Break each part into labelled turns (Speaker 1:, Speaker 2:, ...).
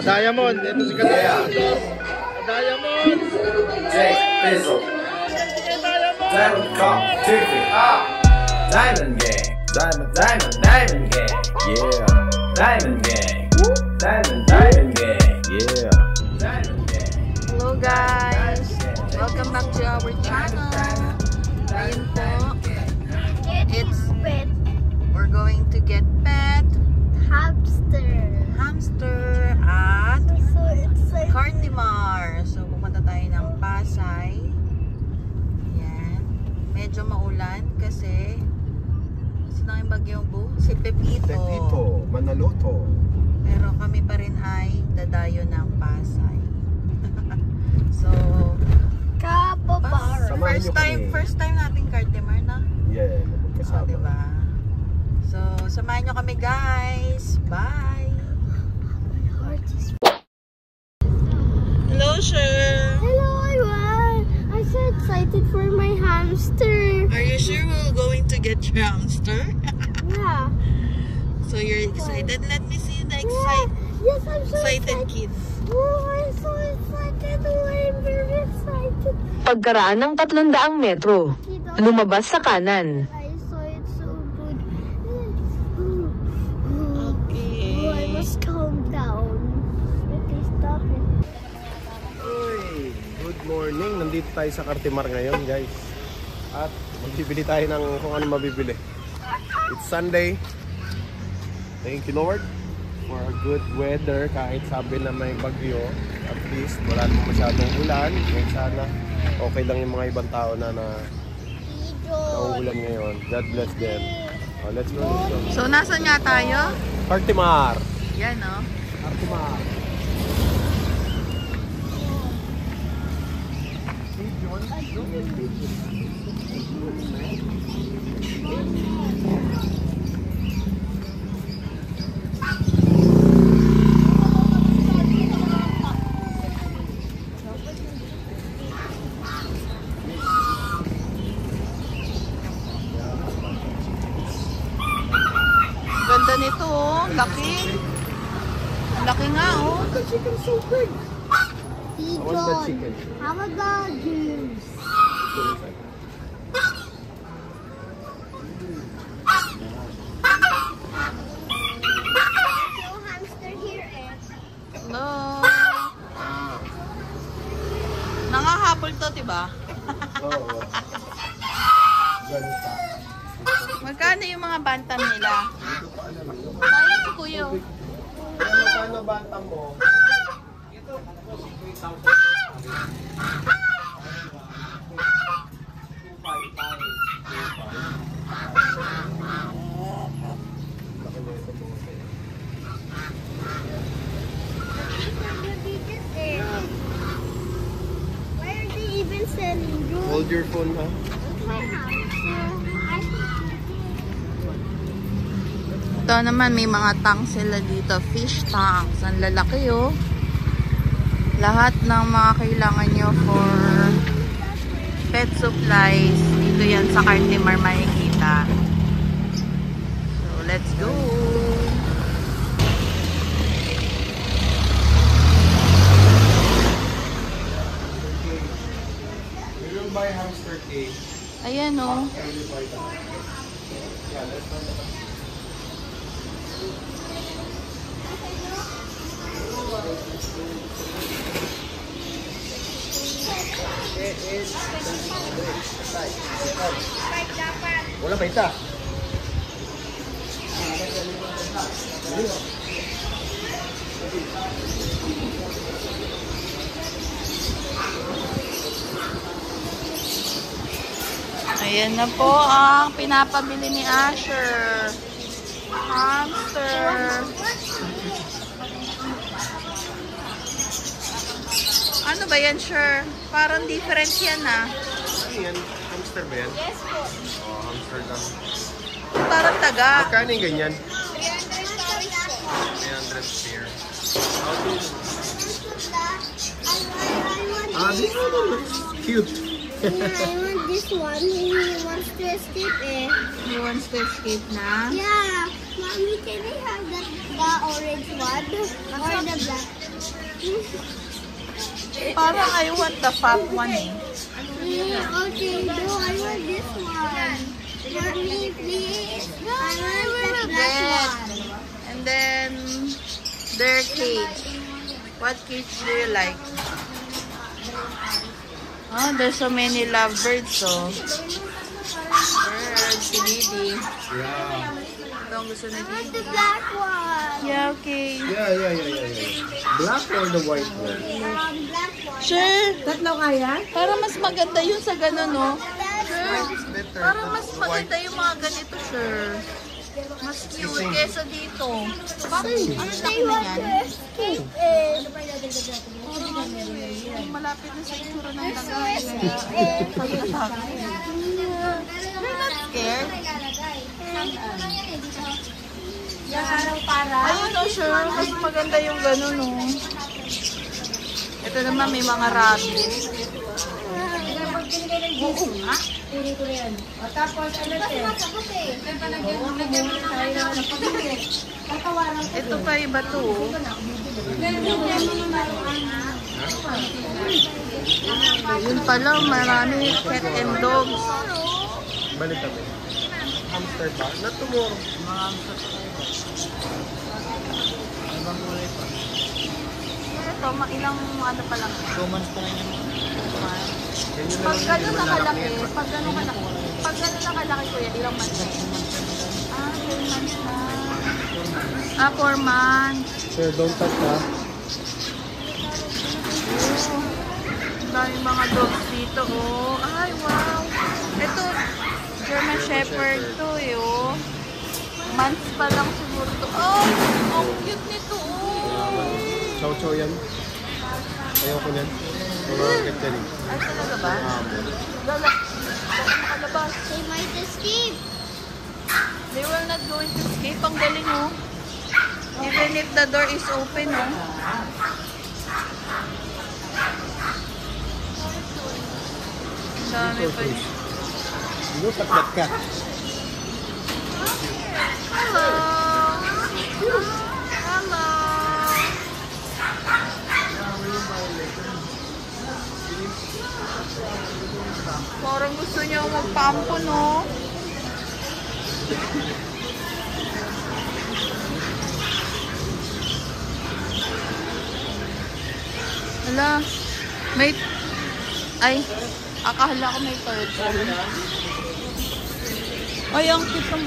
Speaker 1: Diamond. Ito si Diamond. Diamond.
Speaker 2: Jay Fizzle. Diamond Cop TV. Diamond Gang. Diamond Gang. Yeah. Diamond Gang. Diamond Gang. Yeah. Diamond Gang.
Speaker 3: Hello guys. Welcome back to our channel. Ayun po. We're going to get pet. Hamster at Cartimar. So pupunta tayo ng Pasay. Yan. Medyo maulan kasi sino yung bagyong bu? Si Pepito.
Speaker 1: Manaloto.
Speaker 3: Pero kami pa rin ay dadayo ng Pasay. So first time natin Cartimar na.
Speaker 1: Yeah, magkasama.
Speaker 3: Diba? So, samahan nyo kami guys. Bye! Hello, sir!
Speaker 4: Hello, everyone! I'm so excited for my hamster.
Speaker 3: Are you sure we're going to get your hamster?
Speaker 4: Yeah.
Speaker 3: So, you're excited? Let me see the
Speaker 4: Yes, I'm so
Speaker 3: excited kid.
Speaker 4: Oh, I'm so excited. Oh, I'm very excited.
Speaker 5: Pagkaraan ng 300 metro, lumabas sa kanan.
Speaker 4: I saw it so good.
Speaker 3: Okay.
Speaker 4: Oh, I must calm down. Okay, stop it.
Speaker 1: Uy, good morning. Nandito tayo sa Cartimar ngayon, guys. At magbibili tayo ng kung ano mabibili. It's Sunday. Thank you, Lord, for a good weather. Kahit sabi na may bagyo, at least wala naman masyadong ulan. Kahit sana okay lang yung mga ibang tao na nauulan ngayon. God bless them. Oh, let's go.
Speaker 3: So, nasan nga tayo?
Speaker 1: Cartimar.
Speaker 3: Yan, no?
Speaker 1: Cartimar.
Speaker 3: Ganda nito, oh. Laki. Laki nga, oh.
Speaker 1: The chicken so big.
Speaker 4: Hey,
Speaker 1: I want the
Speaker 4: John,
Speaker 1: chicken.
Speaker 4: how about juice? No hamster here, eh?
Speaker 3: Hello. Nangahabol to, diba?
Speaker 1: Oo. Ganito.
Speaker 3: Magkano yung mga bantam nila? Tayo si Kuya.
Speaker 1: Magkano bantam mo? Ito, 3,000.
Speaker 4: Why are they even selling juice?
Speaker 1: Hold your phone, ha?
Speaker 4: My hamster.
Speaker 3: Ito naman, may mga tanks sila dito. Fish tanks. Ang lalaki, oh. Lahat ng mga kailangan nyo for pet supplies. Dito yan sa Cartimar makikita. So, let's go!
Speaker 1: You will buy hamster cage.
Speaker 3: Ayan, oh.
Speaker 1: Wala baita.
Speaker 3: Ayan na po ang pinapabili ni Asher. Hamster. Ano ba yan, sure? Parang different yan, ah.
Speaker 1: Ano yan? Hamster ba yan?
Speaker 4: Yes po.
Speaker 1: Oh, hamster lang.
Speaker 3: Parang taga.
Speaker 1: Magkano yung ganyan?
Speaker 4: 300
Speaker 1: pair.
Speaker 4: I want
Speaker 1: This one looks cute.
Speaker 4: I want this one. He wants to escape, eh?
Speaker 3: He wants to escape na.
Speaker 4: Yeah. Mommy, can I have the orange one? Or the black?
Speaker 3: Parang I want the fat one eh.
Speaker 4: Okay, no, I want this one. For me, please. No, I want the black one.
Speaker 3: And then, their cage. What cage do you like? Oh, there's so many lovebirds, so. Bird, si Didi.
Speaker 1: Yeah.
Speaker 3: Ito ang gusto ni
Speaker 4: I want
Speaker 3: Didi.
Speaker 4: the black one.
Speaker 3: Yeah, okay.
Speaker 1: Yeah. Black or the white one?
Speaker 4: Black one.
Speaker 3: Sure.
Speaker 5: Tatlo kaya?
Speaker 3: Para mas maganda yun sa gano'n, no?
Speaker 1: It's better.
Speaker 3: Para mas maganda yung mga ganito, sure. Mas cute kesa dito. Bakit? Ano laki na yan?
Speaker 4: Escape it.
Speaker 3: Malapit na sa itsura ng
Speaker 4: So
Speaker 3: daga.
Speaker 4: escape it.
Speaker 3: You're not scared? Ayun, no, sure. Mas maganda yung gano'n, no? Ito naman, may mga rabbit. Oo nga. Ito pa iba to. Yun pala, marami cat and dogs.
Speaker 1: Balik kami. Hamster ba? Not tomorrow.
Speaker 3: Ito, ilang ano pa lang.
Speaker 5: 2 months pa rin naman.
Speaker 3: Pag gano'n nakalaki, pag gano'n nakalaki kuya, ilang months na? 4 months na. 4 months.
Speaker 1: Sir, don't touch ha.
Speaker 3: Ang dami mga dogs dito, oh. Ay, wow. Ito, German Shepherd to, eh, oh. Months pa lang siguro to. Oh, ang cute nito, oh.
Speaker 1: Chow-chow yan. Ayoko niyan. Tumakas yan eh.
Speaker 3: Ay, talaga ba? Lala, makalabas.
Speaker 4: They might escape.
Speaker 3: They will not going to escape. Ang galing, oh. Even if the door is open, oh. Ang dami pa yun.
Speaker 1: Look at that cat.
Speaker 3: Hello! Hello! Parang gusto niya magpampo, no? Hala, may... Ay, akala ko may turtle. Ay, ang cute ng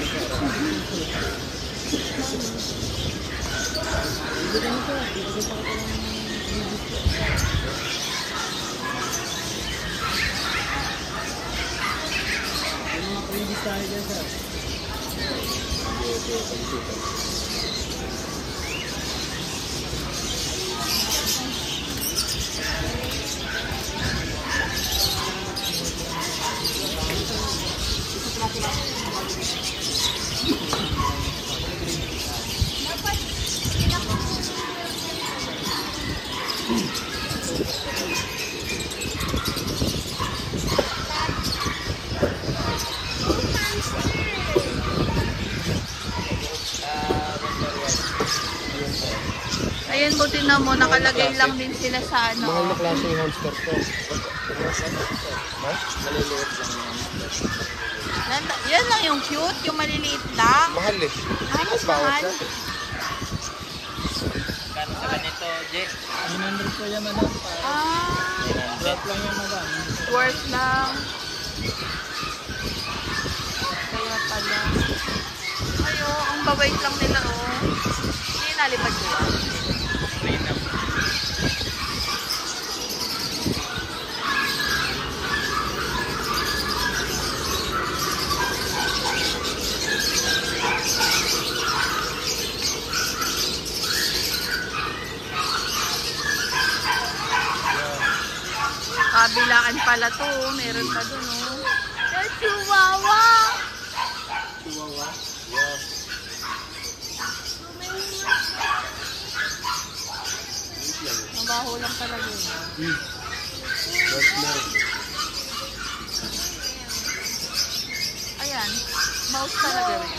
Speaker 3: Ayan, buti na mo, nakalagay lang din sila sa ano.
Speaker 1: Mahal na klase yung hamster ko. Ha? Maliliit lang yan.
Speaker 3: Yan lang yung cute, yung maliliit lang.
Speaker 1: Mahal eh.
Speaker 3: Mas
Speaker 1: Bawat
Speaker 3: mahal.
Speaker 1: siya.
Speaker 5: Kano sa ganito, Je? 900 po yan, madam. Drop lang yan, madam.
Speaker 3: Worth lang. Kaya pala. Ayo, ang babait lang nila, oh. Hindi nalipad ko yan. Kabilaan pala to, oh. Meron pa dun, oh.
Speaker 4: The Chihuahua.
Speaker 1: Chihuahua? Yeah.
Speaker 3: Mabaho lang talaga yun.
Speaker 1: That's nice.
Speaker 3: Ayan, mouse talaga rin.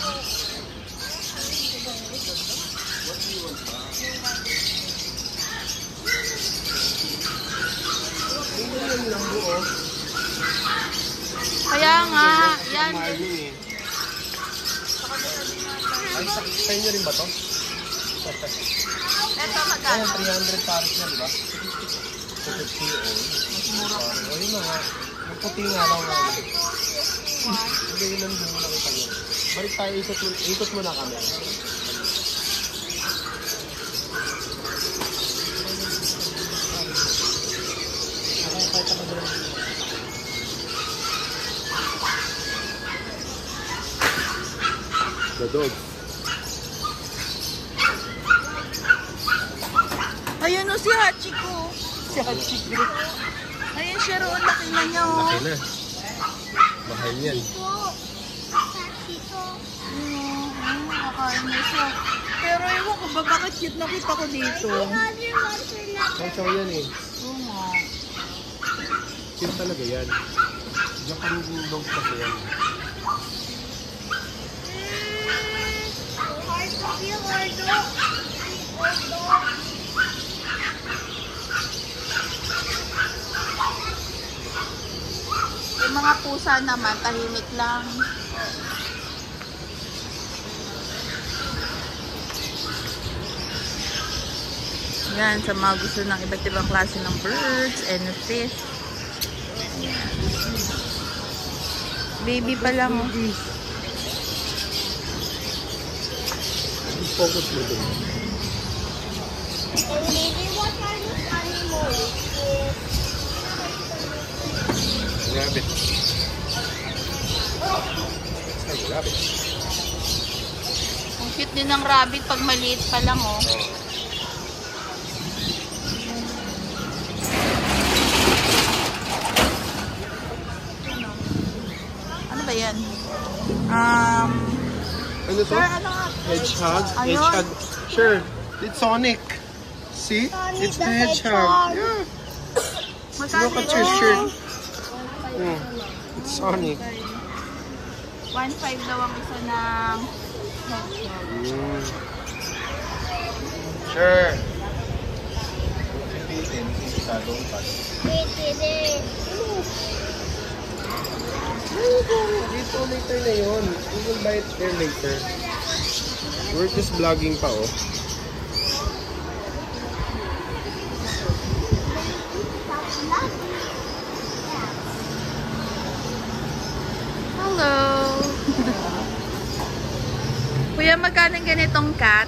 Speaker 1: oh.
Speaker 3: Kaya nga, yan.
Speaker 1: Marlin eh. Ay, sa inyo rin ba to?
Speaker 3: Ito magkano?
Speaker 1: Ayan, 300 pares na, di ba? 250 oh. O yun na nga. Yung puti nga lang. Hindi yun ang buo nakita nyo. Balik tayo, ikot muna kami. The dog.
Speaker 3: Ayun o si Hachiko. Si Hachiko. Ayun siya roon, laki na niya o.
Speaker 1: Laki na. Mahal yan.
Speaker 3: Nakakain na siya. Pero ewan ko ba, bakit cute nakita ko dito?
Speaker 1: Chow yan eh.
Speaker 3: Oo nga.
Speaker 1: Cute talaga yan. Japan dog kasi yan.
Speaker 3: Yung mga pusa naman, tahimik lang. Yan, sa mga gusto ng iba't ibang klase ng birds and fish. Ayan. Baby pa lang. Oh.
Speaker 1: Focus mo dun. Rabbit. Ay, rabbit.
Speaker 3: Ang cute din ng rabbit pag maliit pa lang, oh. Ano ba yan?
Speaker 1: Ano to?
Speaker 3: Sir, ano nga?
Speaker 1: Hedgehog?
Speaker 3: Ayun.
Speaker 1: Hedgehog. Sure. It's Sonic. See? It's the hedgehog. Yeah.
Speaker 3: Magkano
Speaker 1: Look at
Speaker 3: ito?
Speaker 1: your shirt. It's Sonic.
Speaker 3: 1.5 daw ang isa ng hedgehog.
Speaker 1: Sure. Dito later na yun. We will buy it there later. We're just vlogging pa oh.
Speaker 3: Hello! Kuya, magkano ganitong cat?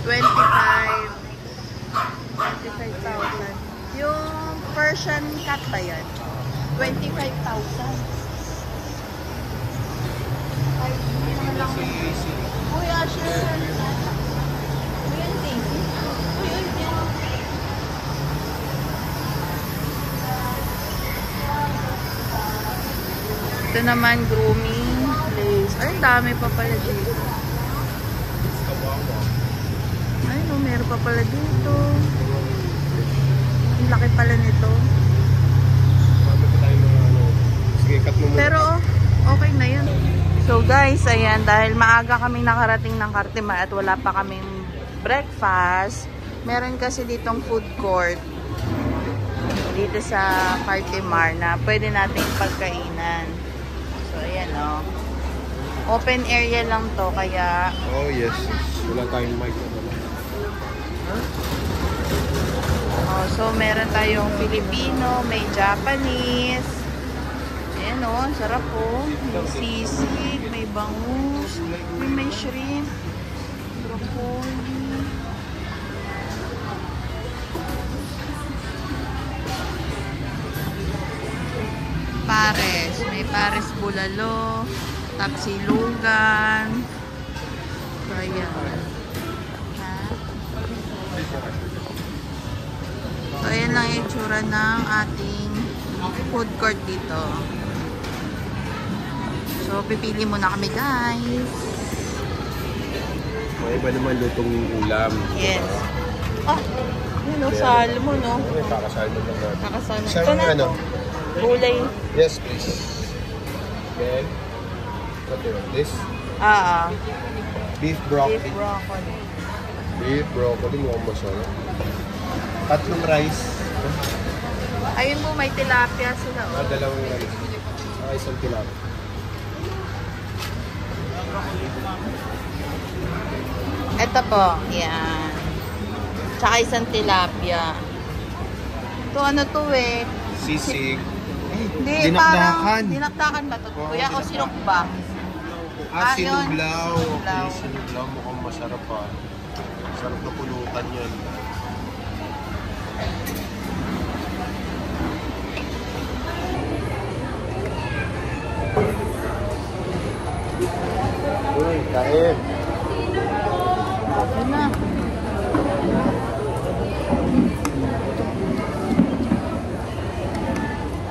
Speaker 3: 25,000. Yung Persian cat ba yan? 25,000. Ay, hindi naman lang. Kuya, sure. Kuya, Daisy. Kuya, yan. Ito naman, grooming place. Ay, dami pa pala dito. Ay, no, meron pa pala dito. Ang laki pala nito.
Speaker 1: Sige, cut mo muna.
Speaker 3: Pero, okay na yun. So guys, ayan, dahil maaga kaming nakarating ng Cartimar at wala pa kaming breakfast, meron kasi ditong food court dito sa Cartimar na pwede nating pagkainan. So, ayan o. Open area lang to, kaya...
Speaker 1: Oh, yes. Wala tayong mic na naman.
Speaker 3: Oh, so, meron tayong Filipino, may Japanese. Ayan o, sarap po. May sisig, may bangus, may shrimp, broccoli. Pares. May pares bulalo, tapsilugan. So, ayan. Ha? So, ayan lang yung itsura ng ating food court dito. So, pipili muna kami, guys.
Speaker 1: May iba naman lutong ulam.
Speaker 3: Yes. Ah, yun o, salmon, no?
Speaker 1: May kakasalmo lang natin.
Speaker 3: Nakasalmon.
Speaker 1: Siya
Speaker 3: Ito
Speaker 1: yung
Speaker 3: na,
Speaker 1: ano?
Speaker 3: gulay.
Speaker 1: Yes, please. Then, what do you want? This? Beef broccoli.
Speaker 3: Beef broccoli.
Speaker 1: Beef broccoli, mukhang masarap. Tatlong rice.
Speaker 3: Ayun po, may tilapia sila. Oh.
Speaker 1: Dalawang ano. Isang tilapia.
Speaker 3: Ito po, yan. Tsaka isang tilapia. Ito ano to eh?
Speaker 1: Sisig.
Speaker 3: Hindi, parang dinakdakan ba ito? Kuya, o sinok ba? Yun.
Speaker 1: Sinuglaw.
Speaker 3: Sinuglaw.
Speaker 1: Okay, sinuglaw. Mukhang masarap pa. Sarap na pulutan yan. Uy, kain.
Speaker 3: Ayun na.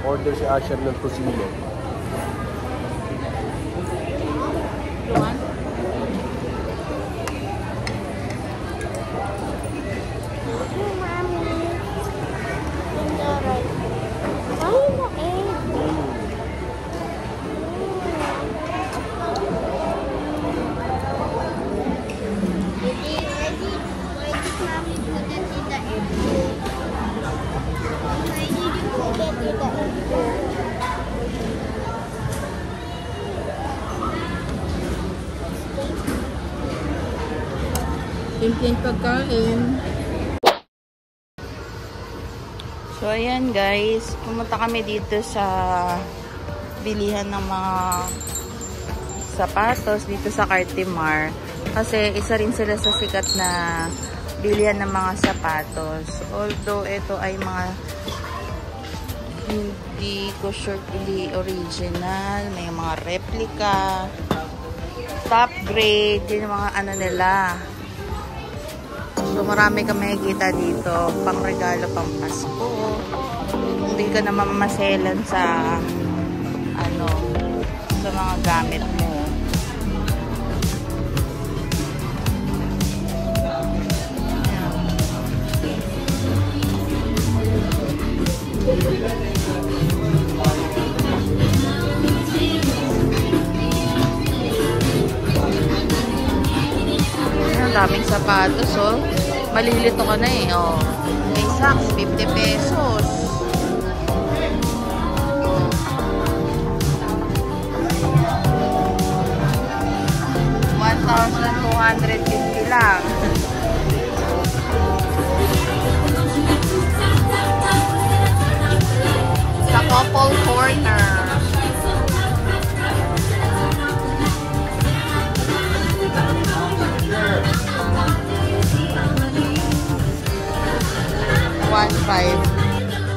Speaker 1: Order si Asher ng tosino.
Speaker 3: Simpleng pagkain. So, ayan guys. Pumunta kami dito sa bilihan ng mga sapatos dito sa Cartimar. Kasi isa rin sila sa sikat na bilihan ng mga sapatos. Although ito ay mga hindi ko sure hindi original. May mga replica. Top grade. Yun yung mga ano nila. So, marami kami nakikita dito. Pang regalo, pang Pasko. Hindi ka na mamaselan sa ano, sa mga gamit mo. Ang daming sapatos, oh. Malilito ka na eh, oh. May socks, 50 pesos. $1,250 lang. Sa couple corner.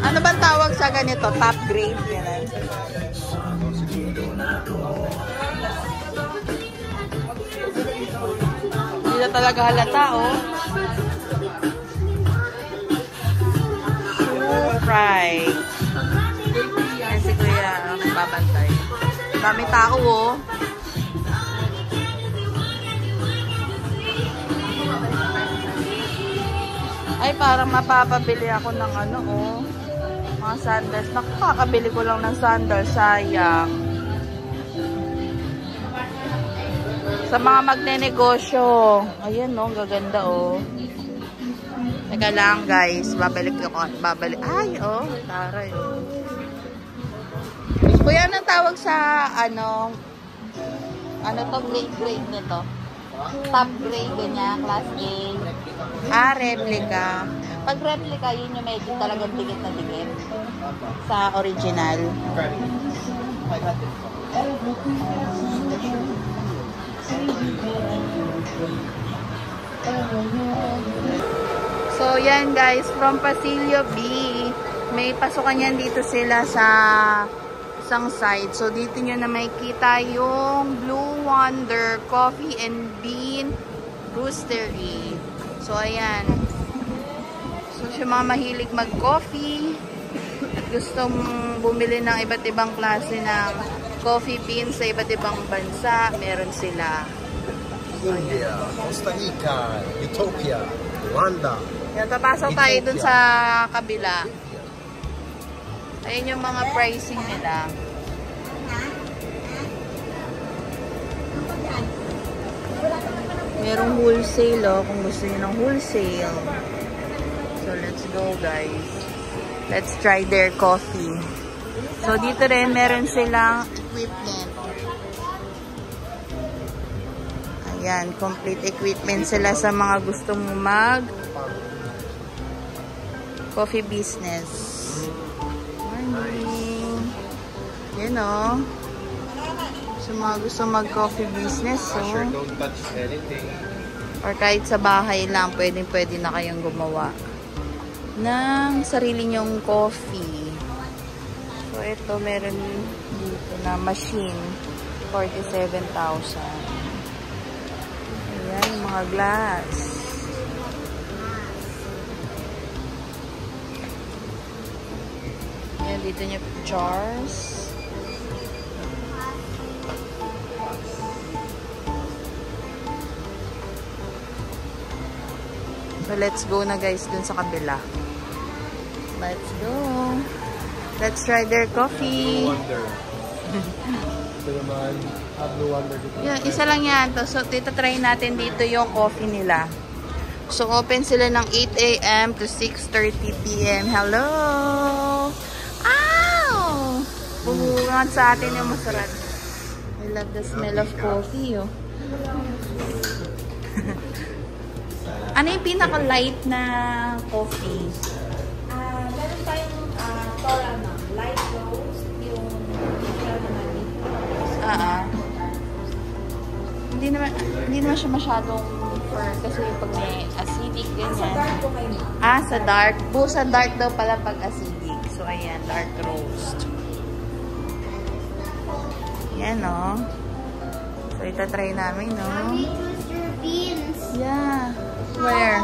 Speaker 3: Ano bang tawag sa ganito? Top grade? Yan. Hindi na talaga halata, oh. Shoe fried. Yan si Kuya nagbabantay. Dami tao, oh. Ay, parang mapapabili ako ng ano, oh. Mga sandals. Nakakabili ko lang ng sandals. Sayang. Sa mga magnenegosyo. Ayan, no. Gaganda, oh. Teka lang, guys. Babalik ako. Babalik. Ay, oh. Taray, oh. Kuya, anong tawag sa, ano to, grade nito? Top grade, ganyan. Class A. Replica. Pag replica, yun yung medyo talagang dikit na dikit sa original. So, yan guys, from Pasilio B, may pasukan yan dito sila sa isang side. So, dito nyo na makikita yung Blue Wonder Coffee and Bean Roastery. So, ayan. So, yung mga mahilig mag-coffee at gustong bumili ng iba't ibang klase ng coffee beans sa iba't ibang bansa, meron sila.
Speaker 1: India, Costa Rica, Ethiopia, Rwanda.
Speaker 3: Yan, papasok tayo dun sa kabila. Ayun yung mga pricing nila. Merong wholesale, oh, kung gusto niyo ng wholesale. So, let's go, guys. Let's try their coffee. So, dito rin, meron silang equipment. Ayan, complete equipment sila sa mga gusto mo mag coffee business. Morning. Yan o. Sa mga gusto mag coffee business, so.
Speaker 1: Don't touch anything.
Speaker 3: Or kahit sa bahay lang, pwede na kayong gumawa ng sarili nyong coffee. So, ito, meron dito na machine. 47,000. Ayan, yung mga glass. Ayan, dito niya jars. So, let's go na guys dun sa kabila. Let's go. Let's try their coffee.
Speaker 1: Wonder. Ito naman, Blue Wonder dito.
Speaker 3: Yeah, isa lang yan to. So, try natin dito yung coffee nila. So, open sila ng 8 a.m. to 6:30 p.m. Hello! Ow! Bubungan sa atin yung masarap. I love the smell of coffee, oh. Ano yung pinaka-light na coffee?
Speaker 6: Meron tayong Tora na light roast, yung picture naman dito.
Speaker 3: Hindi naman siya masyadong kasi pag may acidic, ganyan.
Speaker 6: Sa dark po kayo.
Speaker 3: Sa dark. Sa dark daw pala pag acidic. So, ayan, dark roast. Yan, no? So, itatry namin, no?
Speaker 4: Mommy, choose your beans.
Speaker 3: Yeah. Where?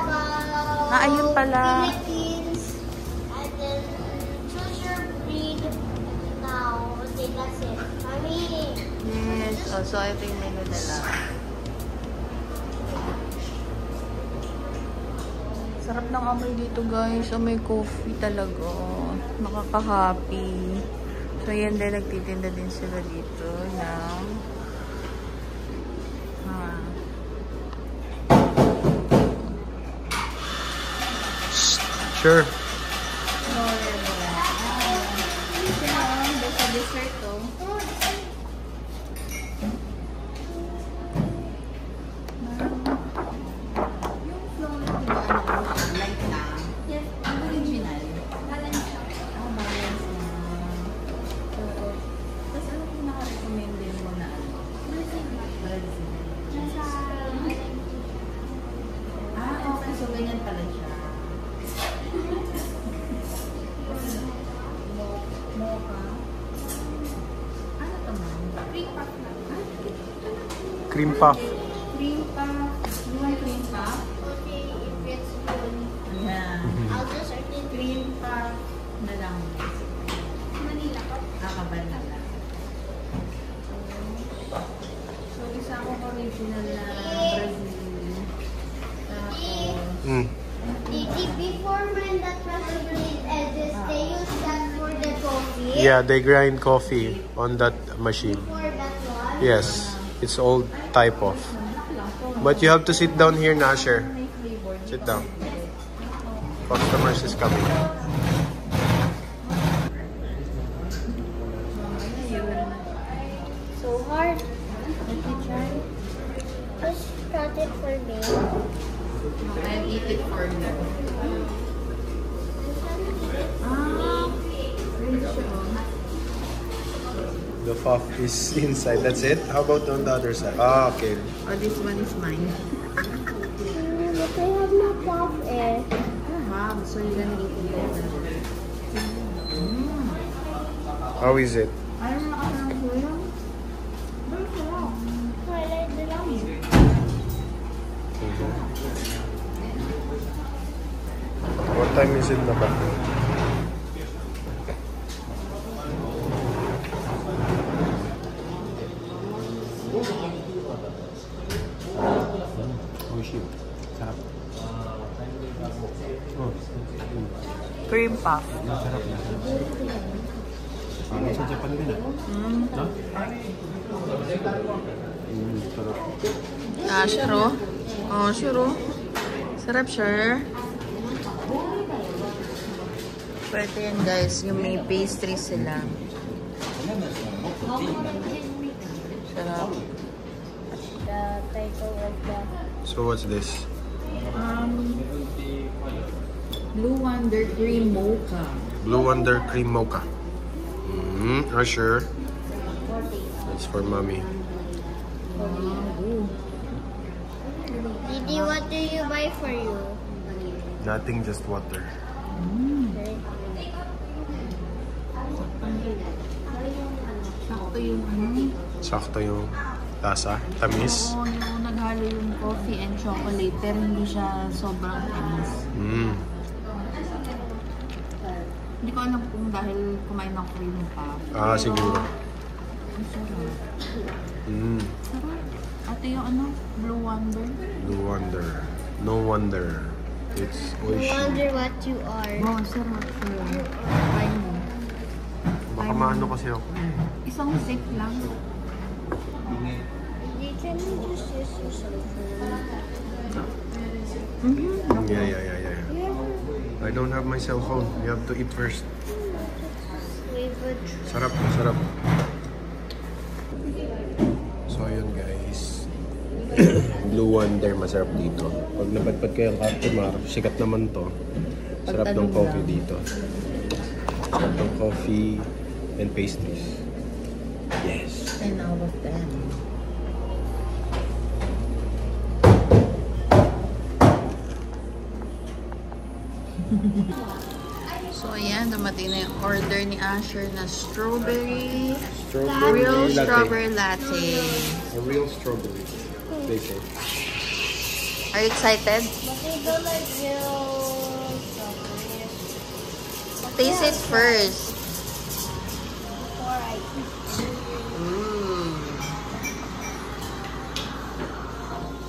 Speaker 3: Ayun pala.
Speaker 4: Philippines. And then choose your breed now. Okay, that's it. Mommy.
Speaker 3: Yes. Oh, so, ito yung menu nila. Sarap ng amoy dito, guys. Amoy coffee talaga. Nakaka-happy. So, yan din. Nagtitinda din sila dito ng
Speaker 1: Sure.
Speaker 3: sa dessert, oh. Yung flow na light lang.
Speaker 4: Yes.
Speaker 3: Ang original.
Speaker 4: Balance.
Speaker 3: Balance na. Oo. Tapos ano pinaka-recommend din mo na ano? Brazil. Okay. So, ganyan pala siya. Mocha. Ano to man?
Speaker 6: Cream puff na.
Speaker 1: Cream puff.
Speaker 3: Cream puff. You want cream puff?
Speaker 4: Okay, if it's good.
Speaker 3: Yeah.
Speaker 4: I'll just order it.
Speaker 3: Cream puff na lang.
Speaker 4: Manila ko.
Speaker 3: Kakabal na lang. So, isa akong original na Brazil. Tapos,
Speaker 4: Before when that Brazilian edges, they use that for the coffee.
Speaker 1: Yeah, they grind coffee on that machine.
Speaker 4: For that one.
Speaker 1: Yes, it's old type of. But you have to sit down here, Nasher. Sit down. Customers is coming.
Speaker 4: So hard. Let me try. Just cut it for me.
Speaker 3: I'll eat it for you.
Speaker 1: The puff is inside. That's it. How about on the other side? Ah, okay.
Speaker 3: Oh, this one is mine.
Speaker 4: But I have no puff eh.
Speaker 3: Wow, so you're gonna eat it later.
Speaker 1: How is it?
Speaker 3: Ayaw na ka ng kuya?
Speaker 4: I like the lamb.
Speaker 1: What time is it na ba?
Speaker 3: Cream puff.
Speaker 1: Sa Japan din
Speaker 3: Sure oh. Oh, sure oh. Sarap, sure. Pwede yan guys, yung may pastry sila. Sarap.
Speaker 4: The title of the
Speaker 1: So what's this?
Speaker 6: Blue Wonder Cream Mocha.
Speaker 1: Blue Wonder Cream Mocha. Are sure? That's for mommy.
Speaker 4: Didi, what do you buy for you?
Speaker 1: Nothing, just water.
Speaker 6: Sakto yung ano.
Speaker 1: Sakto yung lasa, tamis.
Speaker 6: Oo, yung naghalo yung coffee and chocolate pero hindi siya sobrang tamis. Hindi ko alam kung dahil kumain ng cream pa.
Speaker 1: Siguro.
Speaker 6: Ang sarap. Sarap. Ate yung ano? Blue Wonder.
Speaker 1: Blue Wonder. No wonder. It's
Speaker 4: I
Speaker 1: oishi.
Speaker 4: wonder what you are.
Speaker 6: Wow, sarap siya. Try mo.
Speaker 1: Baka maano kasi ako.
Speaker 6: Isang sip lang.
Speaker 4: You can just use your cell phone.
Speaker 1: Yeah. I don't have my cell phone. You have to eat first. Sarap. So ayun guys. Blue Wonder, masarap dito. Pag napadpad kayo ang Cartimar, sikat naman to. Sarap ng coffee dito. Sarap ng coffee and pastries. Yes.
Speaker 6: 10 out of 10.
Speaker 3: So ayan, dumating na yung order ni Asher na strawberry.
Speaker 1: Strawberry
Speaker 3: Real
Speaker 1: latte.
Speaker 3: strawberry latte.
Speaker 1: A real strawberry. Take it.
Speaker 3: Are you excited?
Speaker 4: But I don't like real strawberries.
Speaker 3: Taste it first.
Speaker 4: Before I eat.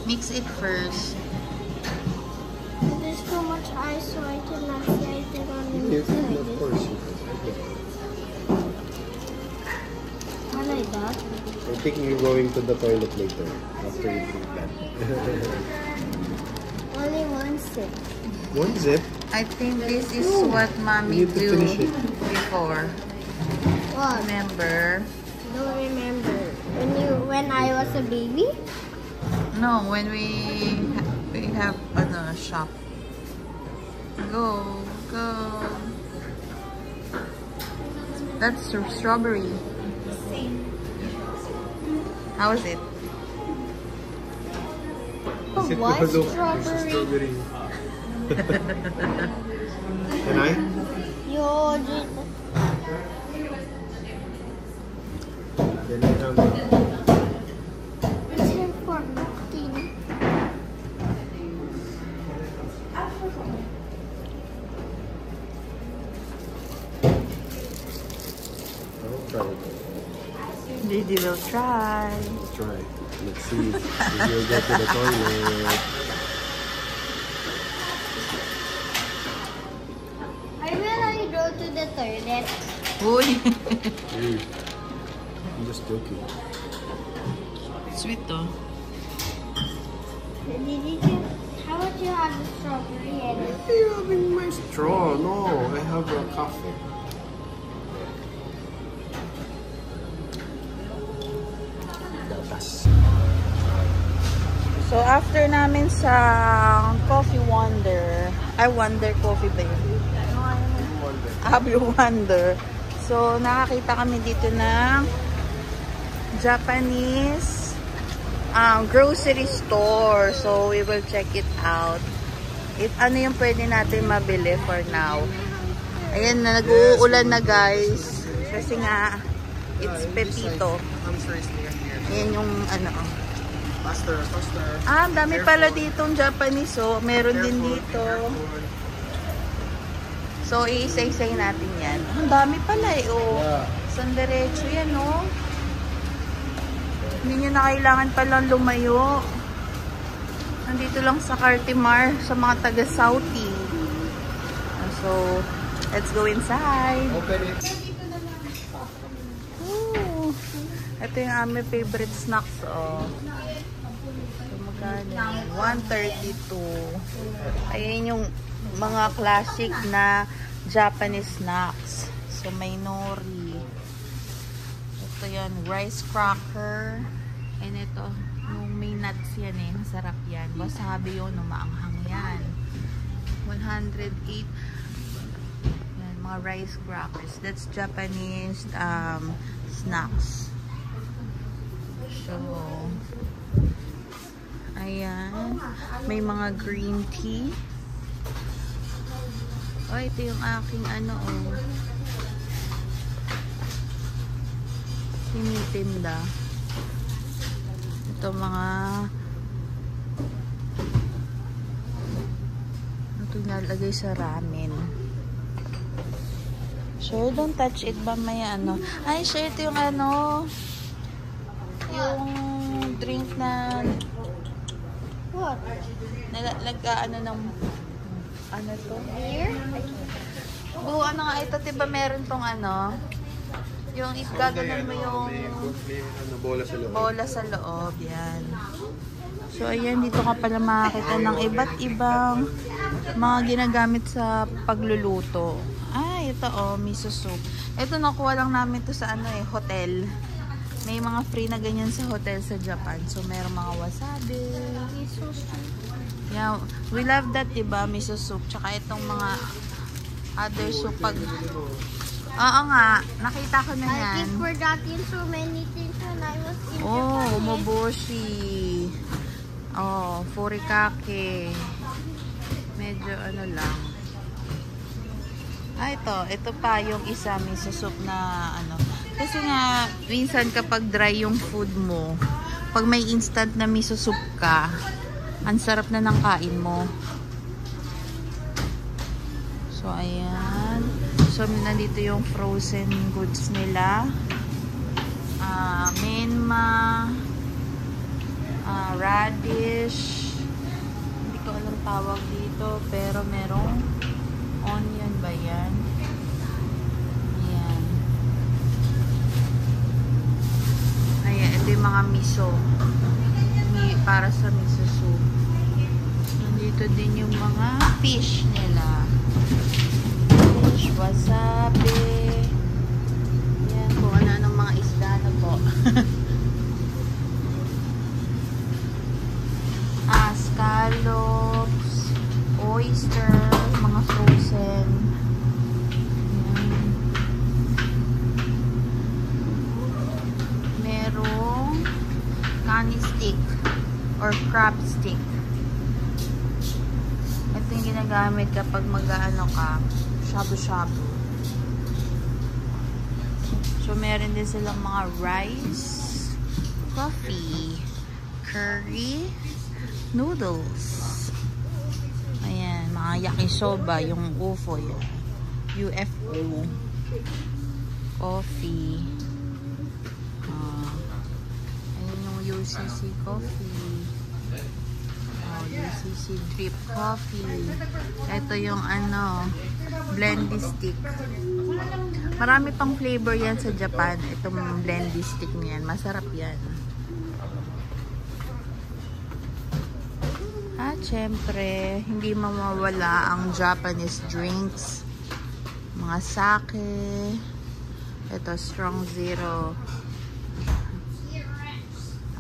Speaker 3: Mix it first.
Speaker 4: There's too much ice, so I cannot get it on the
Speaker 1: Yes,
Speaker 4: inside.
Speaker 1: of course.
Speaker 4: I like that.
Speaker 1: I think you're going to the toilet later after you drink that.
Speaker 4: Only one sip.
Speaker 1: One zip.
Speaker 3: I think this is what mommy
Speaker 1: You need to
Speaker 3: do
Speaker 1: finish it.
Speaker 3: before.
Speaker 4: What?
Speaker 3: Remember?
Speaker 4: Don't remember. When I was a baby?
Speaker 3: No, when we have a shop. Go. That's strawberry. How is it?
Speaker 4: Oh, what? Strawberry.
Speaker 1: Can I?
Speaker 4: Yo, dude.
Speaker 1: Can I have
Speaker 4: It's here for cooking.
Speaker 1: I'll try it.
Speaker 3: Didi will try.
Speaker 1: Let's try. Let's see if you'll go to the toilet.
Speaker 4: I will go to the toilet.
Speaker 3: Uy.
Speaker 1: I'm just joking.
Speaker 3: Sweet to.
Speaker 4: How about you have the strawberry and
Speaker 1: You're having my straw. No, I have a coffee. Gatas.
Speaker 3: So after namin sa Coffee Wonder, Wonder Coffee ba yun? Blue Wonder. So nakakita kami dito ng Japanese grocery store. So we will check it out. If ano yung pwede natin mabili for now. Ayan na, nag-uulan na guys. Kasi nga, it's Pepito. Ayan yung ano.
Speaker 1: Faster.
Speaker 3: Ang dami pala ditong Japanese, so meron din dito. So, iisa-isay natin yan. Ang dami pala eh, oh. Isang diretso yan, oh. Hindi nyo na kailangan palang lumayo. Nandito lang sa Cartimar, sa mga taga-Southie. So, let's go inside.
Speaker 1: Open it.
Speaker 3: Ooh. Ito yung aming favorite snacks, oh. $132. Ayan yung mga classic na Japanese snacks. So, may nori. Ito yan, rice cracker. And ito, yung may nuts yan eh. Masarap yan. Wasabi yun, maanghang yan. 108. Yan, mga rice crackers. That's Japanese snacks. So, ayan. May mga green tea. Oh, ito yung aking ano, oh. Tinitinda. Ito mga ito nalagay sa ramen. Sure, don't touch it ba may ano? Ay, sure, ito yung ano, yung drink na
Speaker 4: What?
Speaker 3: ano ng ano to?
Speaker 4: Beer?
Speaker 3: Bu, ano nga ito, diba meron tong ano, yung gaganon mo yung
Speaker 1: bola sa loob.
Speaker 3: bola sa loob, yan. So, ayan, dito ka pala makakita ng iba't ibang mga ginagamit sa pagluluto. Ay, ito oh, miso soup. Ito, nakuha lang namin to sa ano eh, hotel. May mga free na ganyan sa hotel sa Japan. So, meron mga wasabi. Miso soup. Yeah, we love that, diba? Miso soup. Tsaka itong mga other soup pag... Oo nga, nakita ko na
Speaker 4: I
Speaker 3: yan.
Speaker 4: keep forgetting so many things when I was in
Speaker 3: Oh,
Speaker 4: Japan.
Speaker 3: umoboshi. Oh, furikake. Medyo ano lang. Ah, ito pa yung isa miso soup na ano. Kasi nga, minsan kapag dry yung food mo, pag may instant na miso soup ka, ang sarap na ng kain mo. So, ayan. So, nandito yung frozen goods nila. Menma, radish. Hindi ko alam tawag dito, pero merong onion ba yan? Ayan. Ayan, ito yung mga miso. Para sa miso soup. Nandito din yung mga fish nila. Fish, wasabi. Ayan, kung ano-anong mga isda na po. Scallops, oyster, mga frozen. Ayan. Merong kani stick or crab stick. Ito yung ginagamit kapag mag-ano ka, shabu-shabu. So, meron din silang mga rice, coffee, curry, noodles. Ayan, mga yakisoba, yung UFO yun. UFO. Coffee. Ayan yung UCC coffee. UCC drip coffee. Ito yung ano, blendy stick. Marami pang flavor yan sa Japan. Itong blendy stick niyan. Masarap yan. At syempre, hindi mawawala ang Japanese drinks. Mga sake. Ito, strong zero.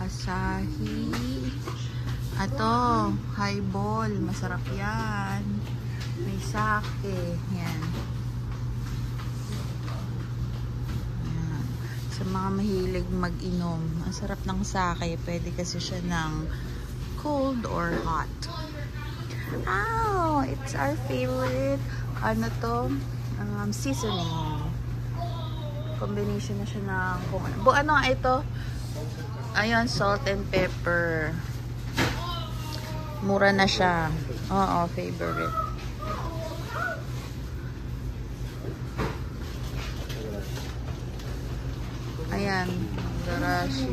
Speaker 3: Asahi. Ito, highball. Masarap yan. May sake. Yan. Yan. Sa mga mahilig mag-inom, ang sarap ng sake. Pwede kasi siya ng cold or hot. Oh, it's our favorite. Ano to? Seasoning. Combination na siya ng kung ano. Ano nga ito? Ayun, salt and pepper. Mura na siya. Oo, favorite. Ayan, garashi.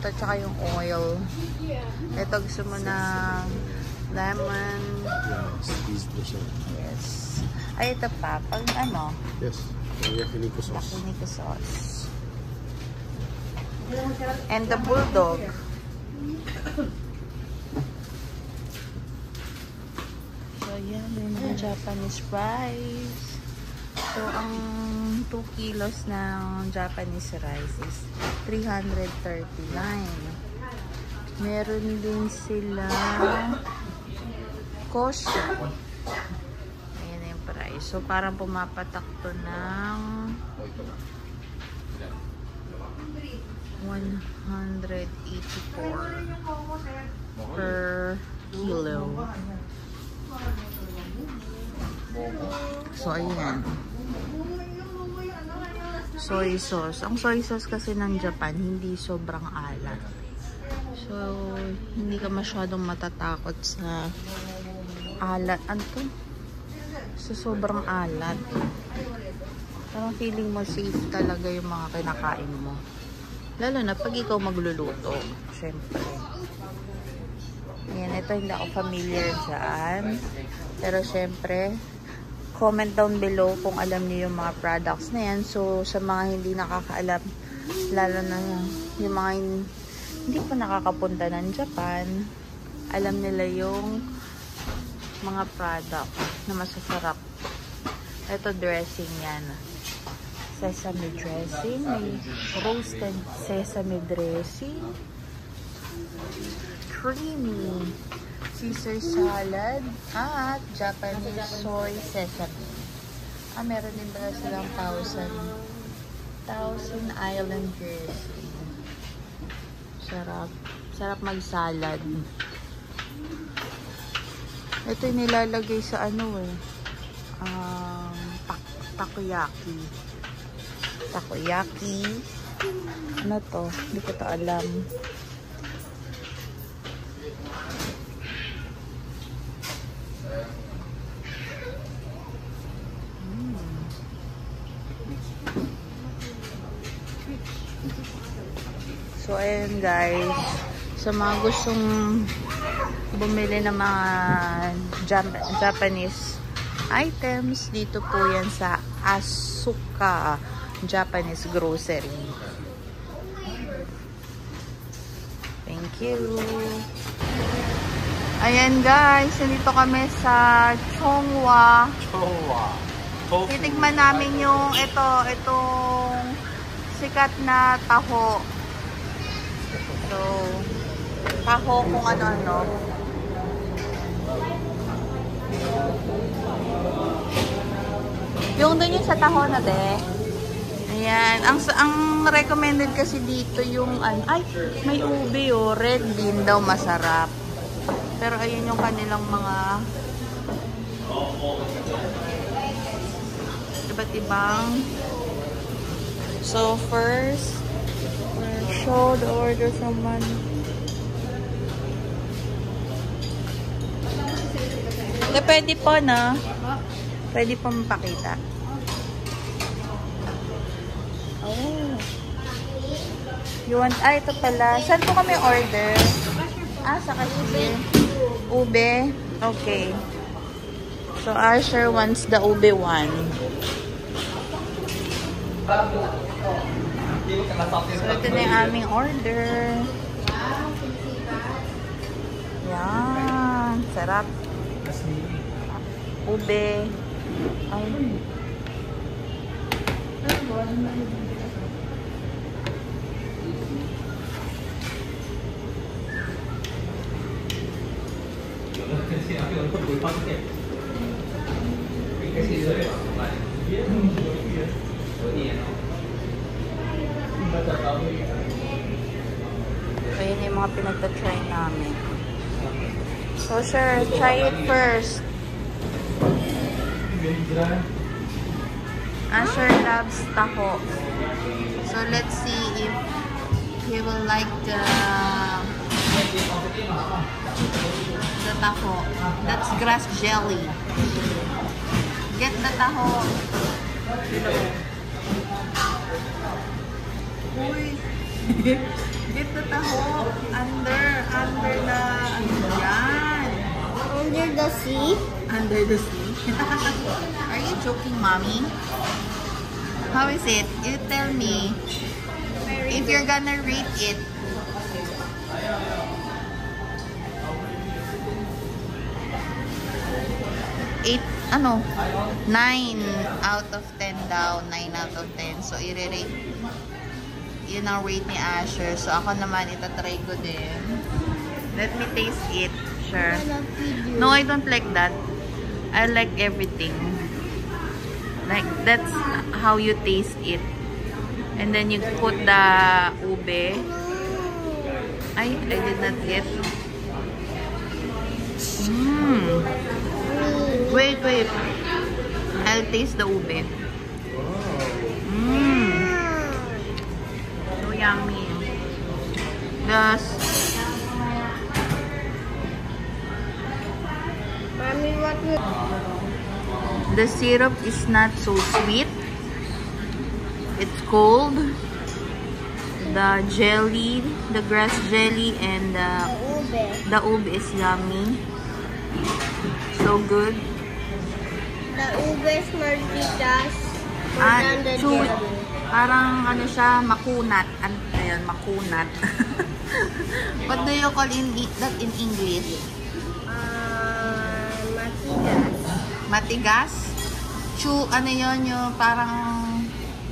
Speaker 3: Ito, tsaka yung oil. Ito, gusto mo ng lemon.
Speaker 1: Squeeze mo siya.
Speaker 3: Yes. Ay, ito pa. Pag ano?
Speaker 1: Yes. Yakiniku sauce.
Speaker 3: Yakiniku sauce. And the bulldog. So, Ayan, may mga Japanese rice. So, ang 2 kilos ng Japanese rice is 339. Meron din sila kosho. Ayan na yung price. So, parang pumapatak to ng 184 per kilo. So, ayan. Soy sauce. Ang soy sauce kasi ng Japan, hindi sobrang alat. So, hindi ka masyadong matatakot sa alat. Ano to? Sa sobrang alat. Parang feeling mo safe talaga yung mga kinakain mo. Lalo na pag ikaw magluluto. Siyempre. Ayan, ito hindi ako familiar dyan. Pero siyempre, comment down below kung alam niyo yung mga products na yan. So, sa mga hindi nakakaalam, lalo na yung mga hindi pa nakakapunta ng Japan, alam nila yung mga product na masasarap. Ito, dressing yan. Sesame dressing. May roasted sesame dressing. Creamy Caesar salad at Japanese soy sesame. Meron din pala silang Thousand Island dressing. Sarap. Sarap mag-salad. Ito yung nilalagay sa ano eh. Takoyaki. Takoyaki. Ano to? Hindi ko to alam. So, ayan guys. Sa mga gustong bumili ng mga Japanese items, dito po yan sa Asuka Japanese Grocery. Thank you. Ayan guys, nandito kami sa Chongwa. Titigman namin yung itong sikat na taho. So, taho kung ano-ano. Yung dun yung sa taho na de. Ayan. Ang recommended kasi dito yung ay, may ube oh. Red bean daw masarap. Pero ayun yung kanilang mga iba't ibang. So, first, show the order someone. Pwede po, no? Pwede po mapakita. Oh. You want, ito pala. Saan po kami order? Sa cashier. Ube. Okay. So, Asher wants the ube one. So, ito na yung aming order. Yan. Sarap. Ube. Ay. Ayan yung mga pinagta-try namin. So, sure, try it first. Asher loves taho. So, let's see if he will like the taho. That's grass jelly. Get the taho. Uy. Get the taho under the yan.
Speaker 4: Under the sea?
Speaker 3: Under the sea. Are you joking, mommy? How is it? You tell me if you're gonna rate it. 9 out of 10 daw. 9 out of 10. So, i-rate. Yun ang rate ni Asher. So, ako naman, itatry ko din. Let me taste it. Sure. No, I don't like that. I like everything. Like, that's how you taste it. And then, you put the ube. I did not get. Wait. I'll taste the ube. So yummy.
Speaker 4: Mommy, what will...
Speaker 3: The syrup is not so sweet. It's cold. The jelly, the grass jelly, and the ube is yummy. So good.
Speaker 4: The ube is more delicious than the
Speaker 3: chewy.
Speaker 4: jelly.
Speaker 3: Parang ano siya, makunat. Ayan, makunat. What do you call that in English?
Speaker 4: Matigas.
Speaker 3: Matigas? Ano yun, yung parang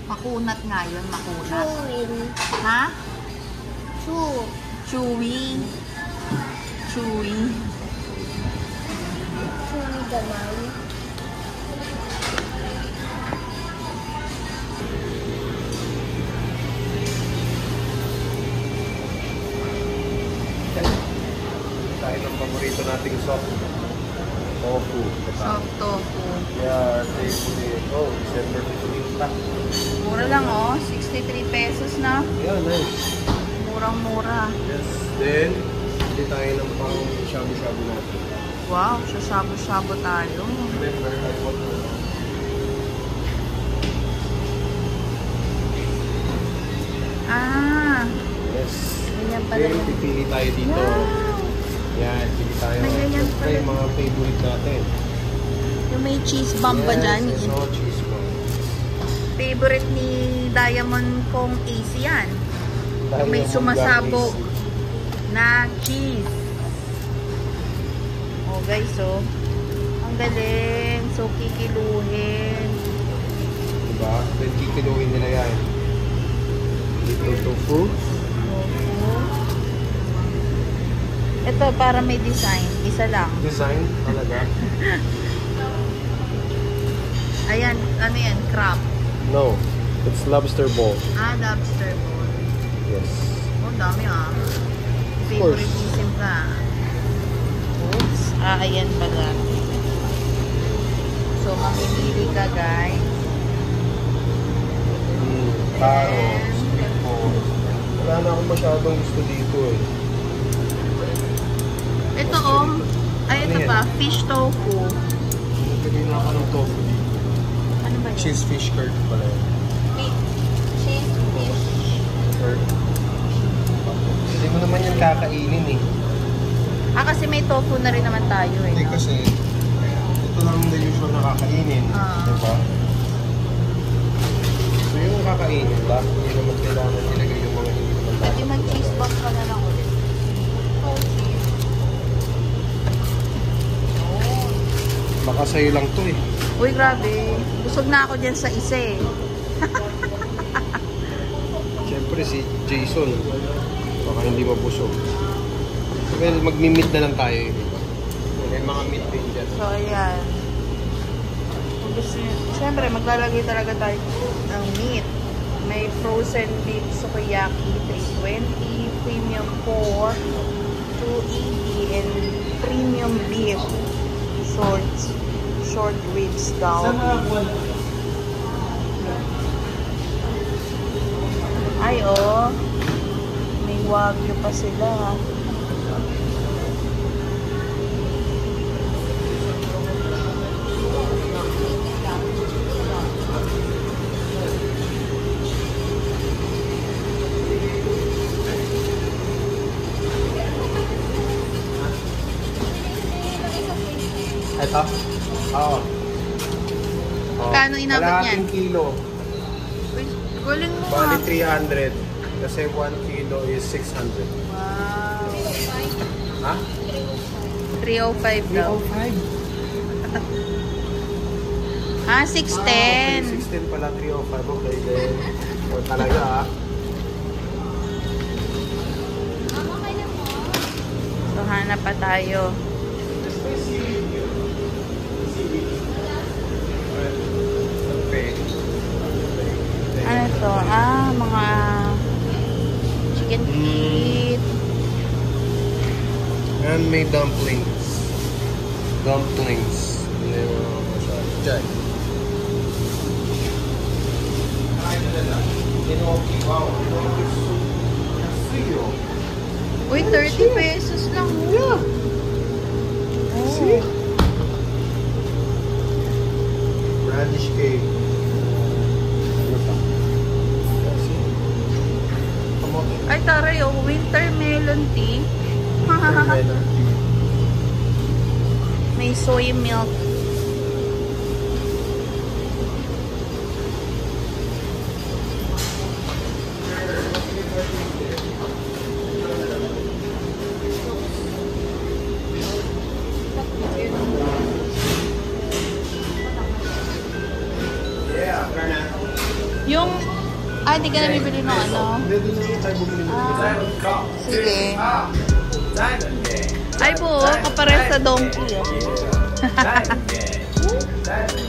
Speaker 3: makunat nga yun, makunat.
Speaker 4: Chewing.
Speaker 3: Ha?
Speaker 4: Chewy.
Speaker 3: Chewy.
Speaker 4: Chewy naman.
Speaker 1: Tayo ng paborito nating soft tofu.
Speaker 3: Soft tofu.
Speaker 1: Yeah, December 15 pa.
Speaker 3: Mura lang oh, 63 pesos na.
Speaker 1: Yeah, nice.
Speaker 3: Murang-mura.
Speaker 1: Yes. Then, hindi tayo ng pang shabu-shabu natin.
Speaker 3: Wow, shabu-shabu tayo.
Speaker 1: Remember, I want to. Yes.
Speaker 3: Ganyan pala.
Speaker 1: Then, pipili tayo dito. Yan, pili tayo.
Speaker 3: Ganyan
Speaker 1: Siyempre, yung mga favorite natin.
Speaker 3: Yung may cheese bomb ba dyan?
Speaker 1: Yes, so cheese bomb.
Speaker 3: Favorite ni Diamond kong AC yan. Yung may sumasabog na cheese. Oh guys, so ang galing. So kikiluhin.
Speaker 1: Diba? Then kikiluhin nila yan. Little tofu.
Speaker 3: Ito para may design. Isa lang.
Speaker 1: Design talaga?
Speaker 3: Ayan, ano yan? Crab.
Speaker 1: No. It's lobster ball.
Speaker 3: Lobster ball.
Speaker 1: Yes.
Speaker 3: Oh, dami
Speaker 1: course.
Speaker 3: Favoritism ka. Oops. Ayan pala. So, mamimili ka, guys.
Speaker 1: Taro. Street food. Wala na akong masyadong gusto dito eh.
Speaker 3: Ito ito pa, fish tofu.
Speaker 1: Nagpili na ako ng tofu dito.
Speaker 3: Ano ba yun?
Speaker 1: Cheese fish curd pala yun.
Speaker 3: Cheese fish.
Speaker 1: Curd. Hindi mo naman yan kakainin eh.
Speaker 3: Kasi may tofu na rin naman tayo eh.
Speaker 1: Hindi kasi, ito lang the usual na kakainin. Diba? So yung kakainin ba? Hindi naman kailangan nilagay yung mga hindi naman
Speaker 3: Pwede mag-cheese box ka na lang ulit. Oh, cheese.
Speaker 1: Baka sa'yo lang to eh.
Speaker 3: Uy, grabe. Busog na ako dyan sa isa eh.
Speaker 1: Siyempre si Jason, baka hindi mabusog. Well, magmi-meat na lang tayo eh. May mga meat din dyan.
Speaker 3: So, ayan. Kung gusto nyo, siyempre, maglalagay talaga tayo ng meat. May frozen beef sukiyaki, 320, premium pork, 280, and premium beef, short ribs daw. Ay, may wagyu pa sila.
Speaker 1: Ito? Oo.
Speaker 3: Kano inabot niyan?
Speaker 1: Kalahating kilo.
Speaker 3: Uy, galing mo
Speaker 1: Bali 300. Kasi 1 kilo is 600.
Speaker 3: Wow.
Speaker 1: Ha?
Speaker 3: 305 daw.
Speaker 1: 305.
Speaker 3: Ah,
Speaker 1: Okay,
Speaker 3: 610.
Speaker 1: 16 pala, 305. Okay, then. O talaga ah.
Speaker 3: So, hanap pa tayo.
Speaker 1: Okay.
Speaker 3: Ano to? Ah, mga chicken feet.
Speaker 1: Handmade dumplings. Dumplings. Check. Wow.
Speaker 3: Uy, 30 pesos lang.
Speaker 1: Yeah. See? Radish cake. Ano pa? See? Kamote.
Speaker 3: Ay, taray, oh. Winter melon tea.
Speaker 1: Watermelon.
Speaker 3: May soy milk.
Speaker 1: Yeah.
Speaker 3: Yung, di ka na bibili ng ano.
Speaker 1: Hindi, doon na tayo bumili ng
Speaker 2: Diamond Cup
Speaker 3: Sige.
Speaker 2: Diamond Gang.
Speaker 3: Ay po, kapares sa donkey. Oh.
Speaker 2: Yeah. Diamond Gang. Diamond